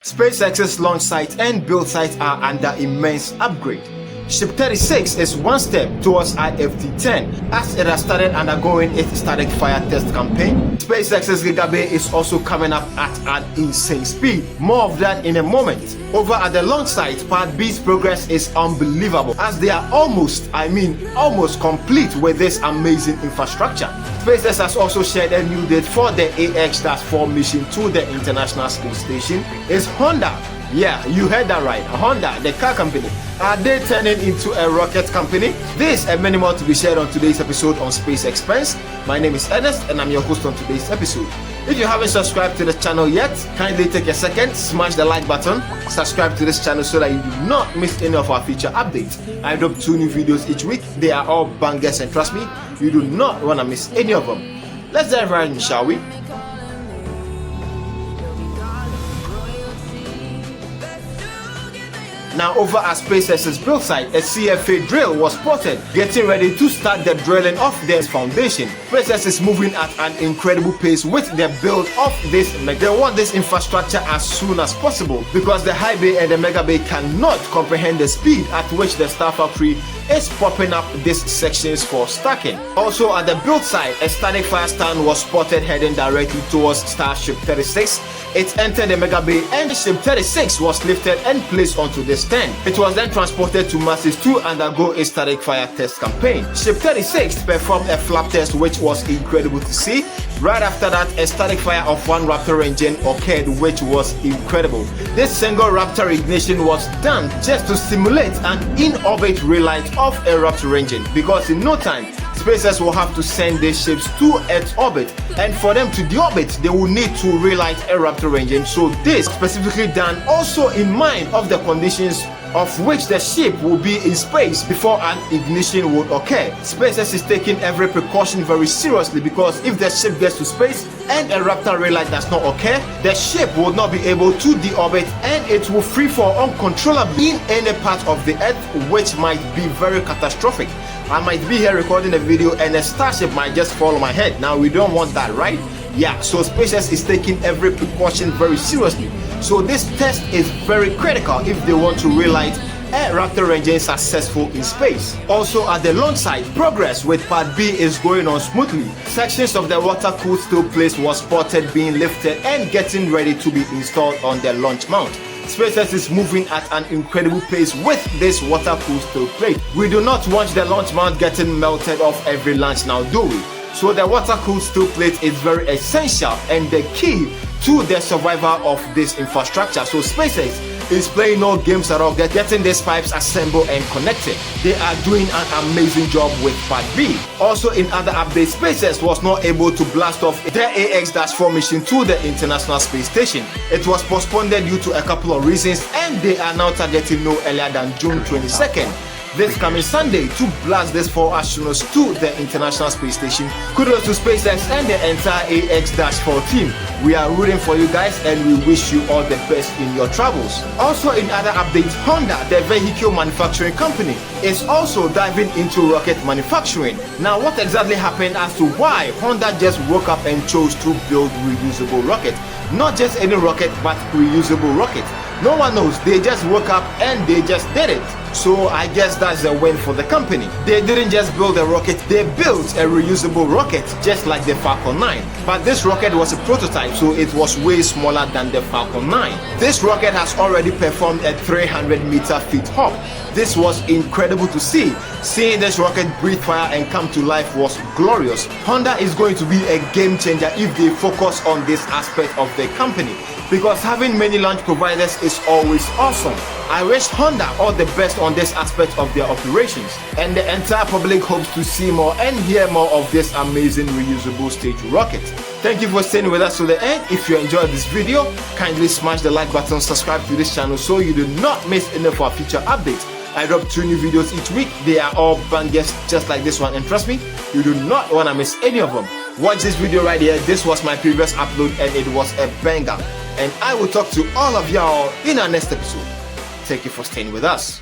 SpaceX's launch site and build site are under immense upgrade. Ship 36 is one step towards IFT 10 as it has started undergoing its static fire test campaign. SpaceX's Gigabay is also coming up at an insane speed. More of that in a moment. Over at the launch site, Part B's progress is unbelievable as they are almost complete with this amazing infrastructure. SpaceX has also shared a new date for the Axiom mission to the International Space Station. It's Honda. Yeah, you heard that right. Honda, the car company. Are they turning into a rocket company? This and many more to be shared on today's episode on Space Expense. My name is Ernest and I'm your host on today's episode. If you haven't subscribed to the channel yet, kindly take a second, smash the like button, subscribe to this channel so that you do not miss any of our future updates. I drop 2 new videos each week. They are all bangers and trust me, you do not want to miss any of them. Let's dive right in, shall we? Now over at SpaceX's build site, a CFA drill was spotted getting ready to start the drilling of their foundation. SpaceX is moving at an incredible pace with the build of this. They want this infrastructure as soon as possible because the high bay and the mega bay cannot comprehend the speed at which the Star Factory is popping up these sections for stacking. Also at the build site, a static fire stand was spotted heading directly towards Starship 36. It entered the mega bay and Ship 36 was lifted and placed onto the stand. It was then transported to Mars to undergo a static fire test campaign. Ship 36 performed a flap test which was incredible to see. Right after that, a static fire of one Raptor engine occurred which was incredible. This single Raptor ignition was done just to simulate an in-orbit relight of a Raptor engine because in no time, SpaceX will have to send these ships to Earth's orbit, and for them to deorbit, they will need to relight a Raptor engine. So this specifically done also in mind of the conditions of which the ship will be in space before an ignition would occur. SpaceX is taking every precaution very seriously because if the ship gets to space and a Raptor relight does not occur, the ship will not be able to deorbit and it will free fall uncontrollably in any part of the Earth, which might be very catastrophic. I might be here recording a video and a Starship might just fall on my head. Now we don't want that, right? Yeah, so SpaceX is taking every precaution very seriously. So this test is very critical if they want to relight a Raptor engine successful in space. Also at the launch site, progress with Part B is going on smoothly. Sections of the water-cooled steel plate was spotted being lifted and getting ready to be installed on the launch mount. SpaceX is moving at an incredible pace with this water-cooled steel plate. We do not want the launch mount getting melted off every launch now, do we? So the water-cooled steel plate is very essential and the key to the survival of this infrastructure. So SpaceX is playing no games at all, getting these pipes assembled and connected. They are doing an amazing job with Part B. Also in other updates, SpaceX was not able to blast off the Axiom mission to the International Space Station. It was postponed due to a couple of reasons and they are now targeting no earlier than June 22nd. This coming Sunday to blast these 4 astronauts to the International Space Station. Kudos to SpaceX and the entire AX-4 team. We are rooting for you guys and we wish you all the best in your travels. Also in other updates, Honda, the vehicle manufacturing company, is also diving into rocket manufacturing. Now what exactly happened as to why Honda just woke up and chose to build reusable rocket? Not just any rocket but reusable rocket. No one knows, they just woke up and they just did it. So I guess that's a win for the company. They didn't just build a rocket, they built a reusable rocket just like the Falcon 9. But this rocket was a prototype, so it was way smaller than the Falcon 9. This rocket has already performed a 300-meter feet hop. This was incredible to see. Seeing this rocket breathe fire and come to life was glorious. Honda is going to be a game changer if they focus on this aspect of the company, because having many launch providers is always awesome. I wish Honda all the best on this aspect of their operations, and the entire public hopes to see more and hear more of this amazing reusable stage rocket. Thank you for staying with us to the end. If you enjoyed this video, kindly smash the like button, subscribe to this channel so you do not miss any of our future updates. I drop 2 new videos each week. They are all bangers just like this one, and trust me, you do not want to miss any of them. Watch this video right here. This was my previous upload and it was a banger. And I will talk to all of y'all in our next episode. Thank you for staying with us.